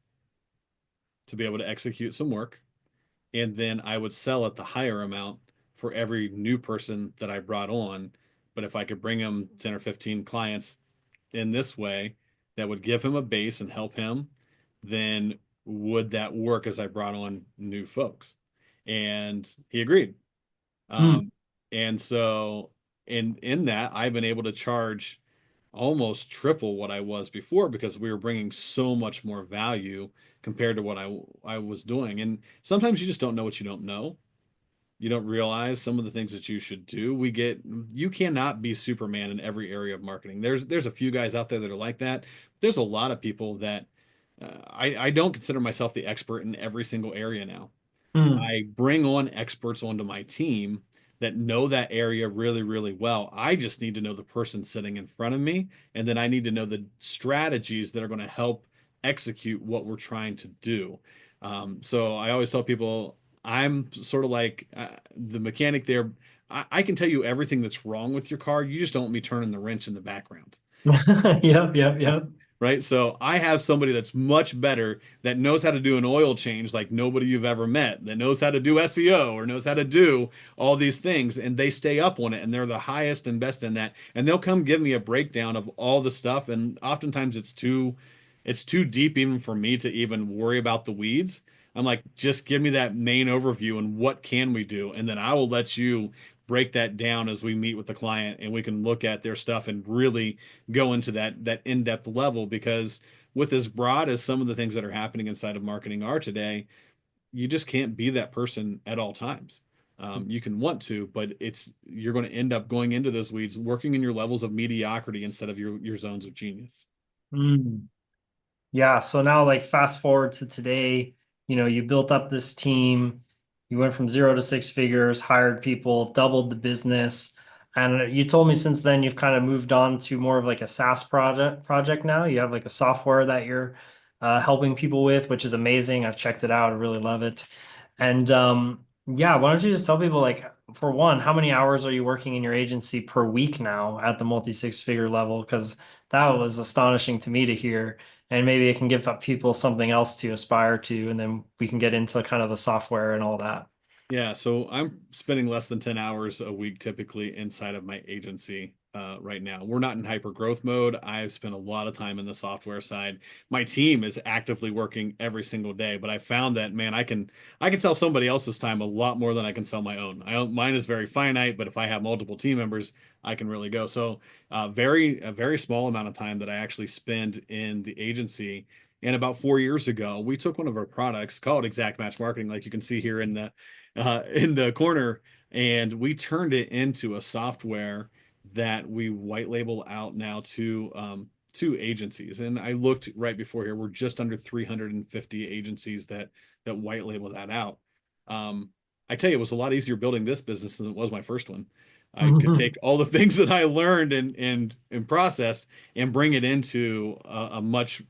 to be able to execute some work. And then I would sell at the higher amount for every new person that I brought on. But if I could bring him 10 or 15 clients in this way that would give him a base and help him, then would that work as I brought on new folks? And he agreed. Mm. Um, and so in that, I've been able to charge almost triple what I was before because we were bringing so much more value compared to what I was doing. And sometimes you just don't know what you don't know. You don't realize some of the things that you should do. You cannot be Superman in every area of marketing. There's a few guys out there that are like that. There's a lot of people that I don't consider myself the expert in every single area now. Mm. I bring on experts onto my team that know that area really, really well. I just need to know the person sitting in front of me, and then I need to know the strategies that are going to help execute what we're trying to do. So I always tell people I'm sort of like the mechanic there. I can tell you everything that's wrong with your car. You just don't want me turning the wrench in the background. Yep, yep, yep. Right? So I have somebody that's much better that knows how to do an oil change like nobody you've ever met, that knows how to do SEO or knows how to do all these things, and they stay up on it and they're the highest and best in that. And they'll come give me a breakdown of all the stuff. And oftentimes it's too deep even for me to even worry about the weeds. I'm like, just give me that main overview and what can we do? And then I will let you break that down as we meet with the client and we can look at their stuff and really go into that in-depth level because with as broad as some of the things that are happening inside of marketing are today, you just can't be that person at all times. You can want to, but you're going to end up going into those weeds, working in your levels of mediocrity instead of your zones of genius. Mm. Yeah, so now like fast forward to today, you built up this team, you went from 0 to 6 figures, hired people, doubled the business. And you told me since then you've kind of moved on to more of like a SaaS project now. You have like a software that you're helping people with, which is amazing. I've checked it out. I really love it. And yeah, why don't you just tell people like for one, how many hours are you working in your agency per week now at the multi six figure level? Because that was astonishing to me to hear, and maybe it can give up people something else to aspire to, and then we can get into kind of the software and all that. Yeah, so I'm spending less than 10 hours a week typically inside of my agency right now. We're not in hyper growth mode. I've spent a lot of time in the software side. My team is actively working every single day, but I found that man, I can sell somebody else's time a lot more than I can sell my own. Mine is very finite, but if I have multiple team members, I can really go. So a very small amount of time that I actually spend in the agency. And about 4 years ago, we took one of our products called Exact Match Marketing, like you can see here in the corner, and we turned it into a software that we white label out now to agencies. And I looked right before here, we're just under 350 agencies that white label that out. Um, I tell you, it was a lot easier building this business than it was my first one. I could take all the things that I learned and processed and bring it into a much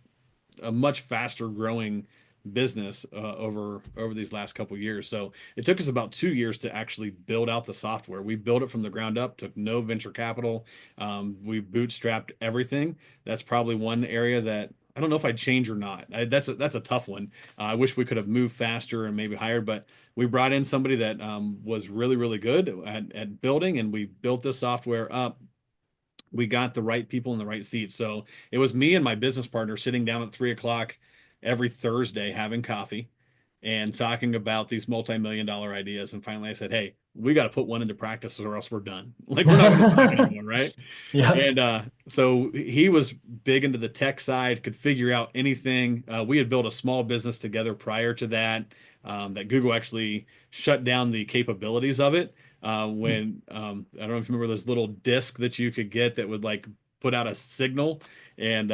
faster growing business over these last couple years. So it took us about 2 years to actually build out the software. We built it from the ground up, took no venture capital. We bootstrapped everything. That's probably one area that I don't know if I'd change or not. That's a tough one. I wish we could have moved faster and maybe hired, but we brought in somebody that was really, really good at building, and we built this software up we got the right people in the right seats. So it was me and my business partner sitting down at 3 o'clock every Thursday having coffee and talking about these multi-million-dollar ideas. And finally I said, hey, we got to put one into practice or else we're done. Like we're not going to do it anymore, right? Yep. And so he was big into the tech side, could figure out anything. We had built a small business together prior to that, that Google actually shut down the capabilities of it. When I don't know if you remember those little disc that you could get that would like put out a signal, and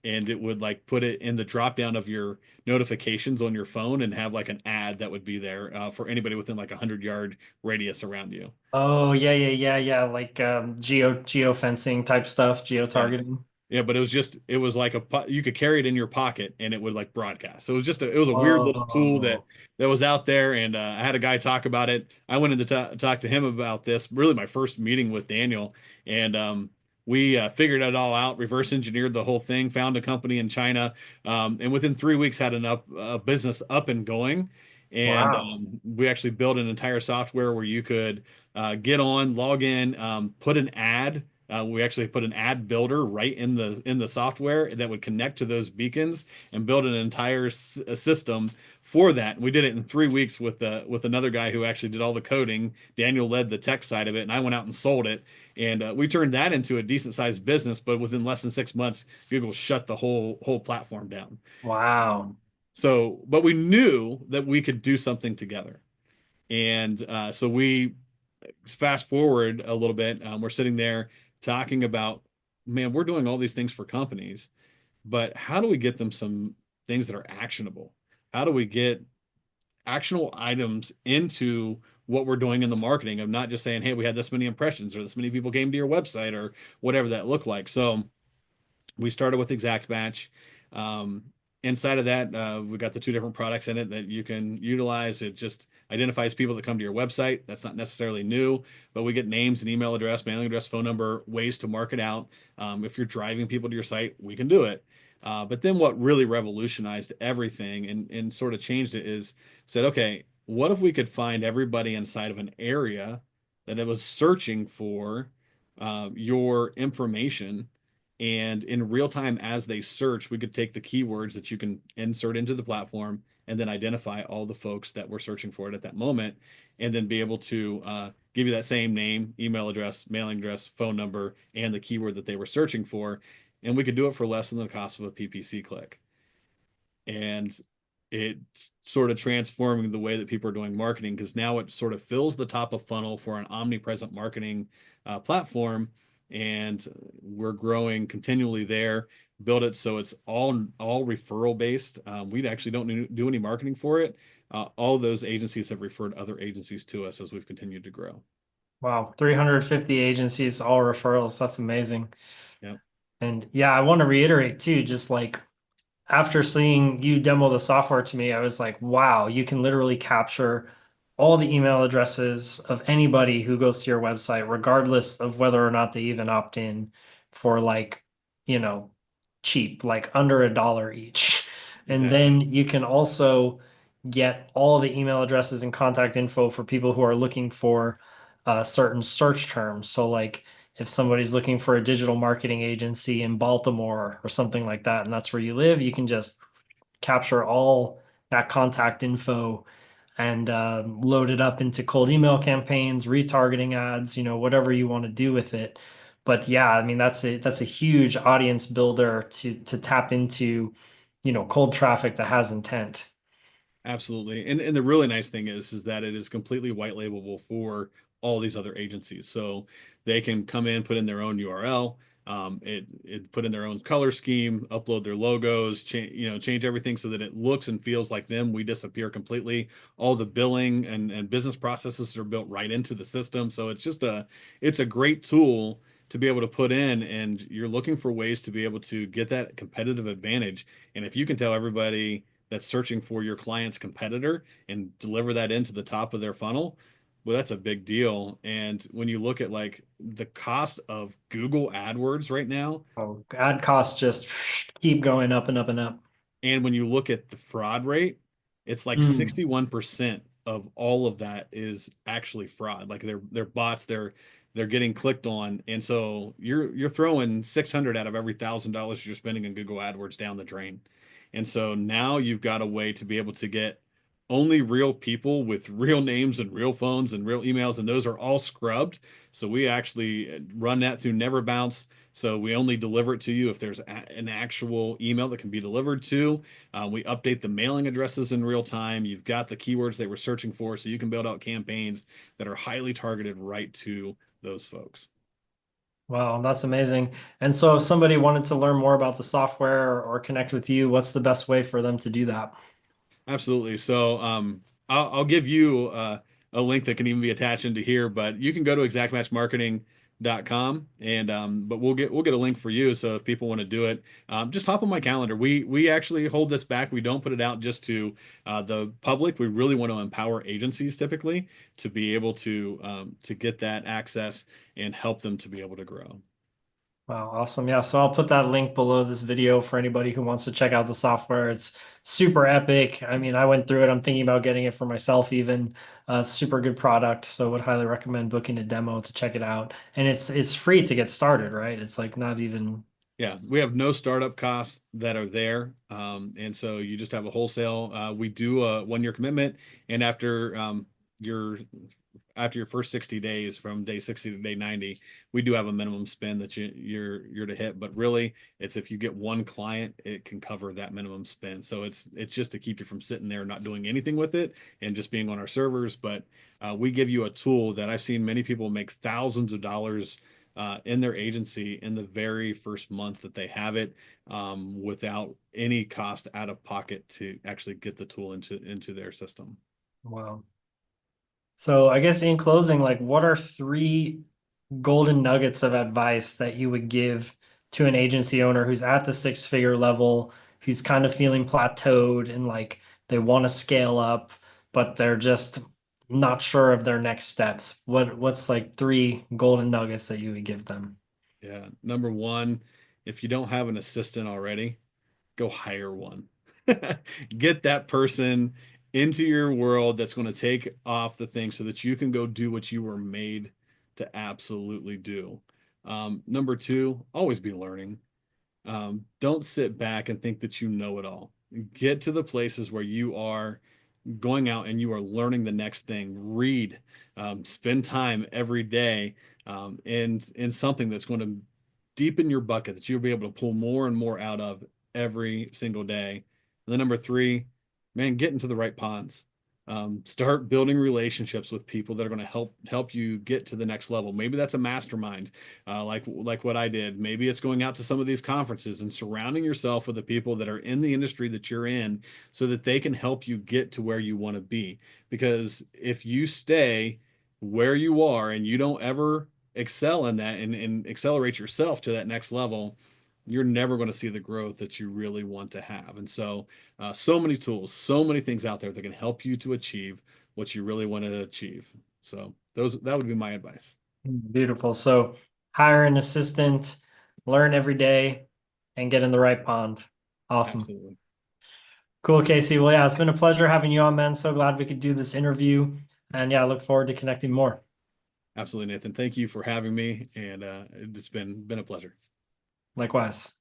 it would like put it in the drop down of your notifications on your phone and have like an ad that would be there for anybody within like 100-yard radius around you. Oh yeah, yeah, yeah, yeah. Like geo fencing type stuff, geo Yeah. targeting. Yeah, but it was like you could carry it in your pocket and it would like broadcast. So it was a weird little tool Oh, that was out there, and I had a guy talk about it. I went in to talk to him about this, really my first meeting with Daniel, and we figured it all out, reverse engineered the whole thing, found a company in China, and within 3 weeks had a business up and going. And wow. we actually built an entire software where you could get on, log in, put an ad. We actually put an ad builder right in the software that would connect to those beacons and build an entire system for that. And we did it in 3 weeks with another guy who actually did all the coding. Daniel led the tech side of it, and I went out and sold it. And we turned that into a decent sized business. But within less than 6 months, Google shut the whole platform down. Wow. So, but we knew that we could do something together. And so we fast forward a little bit. We're sitting there talking about, man, we're doing all these things for companies, but how do we get them some things that are actionable? How do we get actionable items into what we're doing in the marketing of not just saying, hey, we had this many impressions or this many people came to your website or whatever that looked like. So we started with Exact Match. Um, Inside of that, we got the two different products in it that you can utilize. It just identifies people that come to your website. That's not necessarily new, but we get names and email address, mailing address, phone number, ways to market out. If you're driving people to your site, we can do it. But then what really revolutionized everything and sort of changed it is said, okay, what if we could find everybody inside of an area that it was searching for your information, and in real time as they search, we could take the keywords that you can insert into the platform and then identify all the folks that were searching for it at that moment, and then be able to give you that same name, email address, mailing address, phone number, and the keyword that they were searching for. And we could do it for less than the cost of a PPC click. And it's sort of transforming the way that people are doing marketing, because now it sort of fills the top of funnel for an omnipresent marketing platform, and we're growing continually there. Build it so it's all referral based. We actually don't do any marketing for it. All those agencies have referred other agencies to us as we've continued to grow. Wow. 350 agencies, all referrals. That's amazing. Yep. And yeah, I want to reiterate too, just like after seeing you demo the software to me, I was like, wow, you can literally capture all the email addresses of anybody who goes to your website, regardless of whether or not they even opt in for like, you know, cheap, like under $1 each. And Exactly. then you can also get all the email addresses and contact info for people who are looking for certain search terms. So like if somebody's looking for a digital marketing agency in Baltimore or something like that, and that's where you live, you can just capture all that contact info and load it up into cold email campaigns, retargeting ads, whatever you want to do with it. But yeah, I mean that's a huge audience builder to tap into, cold traffic that has intent. Absolutely. And the really nice thing is that it is completely white labelable for all these other agencies. So they can come in, put in their own URL, it put in their own color scheme, upload their logos, change everything so that it looks and feels like them. We disappear completely. All the billing and business processes are built right into the system. So it's a great tool to be able to put in, and you're looking for ways to be able to get that competitive advantage. And if you can tell everybody that's searching for your client's competitor and deliver that into the top of their funnel, well, that's a big deal. And when you look at like the cost of Google AdWords right now, Oh, ad costs just keep going up and up and up. and when you look at the fraud rate, it's like Mm. 61% of all of that is actually fraud. Like they're bots, they're getting clicked on, and so you're throwing 600 out of every $1,000 you're spending in Google AdWords down the drain. And so now you've got a way to be able to get only real people with real names and real phones and real emails, and those are all scrubbed. So we actually run that through Never Bounce. So we only deliver it to you if there's an actual email that can be delivered to. We update the mailing addresses in real time. You've got the keywords they were searching for, so you can build out campaigns that are highly targeted right to those folks. Wow, that's amazing. And so if somebody wanted to learn more about the software or connect with you, what's the best way for them to do that? Absolutely. So I'll give you a link that can even be attached into here, but you can go to exactmatchmarketing.com and but we'll get a link for you. So if people want to do it, just hop on my calendar. We actually hold this back. We don't put it out just to the public. We really want to empower agencies typically to be able to get that access and help them to be able to grow. Wow, awesome. Yeah, so I'll put that link below this video for anybody who wants to check out the software. It's super epic. I mean, I went through it. I'm thinking about getting it for myself even. Super good product, so would highly recommend booking a demo to check it out. And it's free to get started, right? It's like not even. Yeah, we have no startup costs that are there. And so you just have a wholesale. We do a 1 year commitment, and your after your first 60 days, from day 60 to day 90, we do have a minimum spend that you're to hit. But really, it's if you get one client, it can cover that minimum spend. So it's just to keep you from sitting there not doing anything with it and just being on our servers. But we give you a tool that I've seen many people make thousands of dollars in their agency in the very first month that they have it, without any cost out of pocket to actually get the tool into their system. Wow. So I guess in closing, like what are three golden nuggets of advice that you would give to an agency owner who's at the six-figure level, who's kind of feeling plateaued and like they want to scale up, but they're just not sure of their next steps? What's like three golden nuggets that you would give them? Yeah. Number one, if you don't have an assistant already, go hire one. Get that person into your world that's going to take off the thing so that you can go do what you were made to absolutely do. Number two, always be learning. Don't sit back and think that you know it all. Get to the places where you are going out and you are learning the next thing. Read, spend time every day in something that's going to deepen your bucket that you'll be able to pull more and more out of every single day. And then number three, man, get into the right ponds. Start building relationships with people that are going to help you get to the next level. Maybe that's a mastermind, like what I did. Maybe it's going out to some of these conferences and surrounding yourself with the people that are in the industry that you're in, so that they can help you get to where you want to be. Because if you stay where you are and you don't ever excel in that and accelerate yourself to that next level, you're never going to see the growth that you really want to have. And so, so many tools, so many things out there that can help you to achieve what you really want to achieve. So that would be my advice. Beautiful. So hire an assistant, learn every day, and get in the right pond. Awesome. Absolutely. Cool, Casey. Well, yeah, it's been a pleasure having you on, man. So glad we could do this interview. And yeah, I look forward to connecting more. Absolutely, Nathan. Thank you for having me. And it's been a pleasure. Likewise.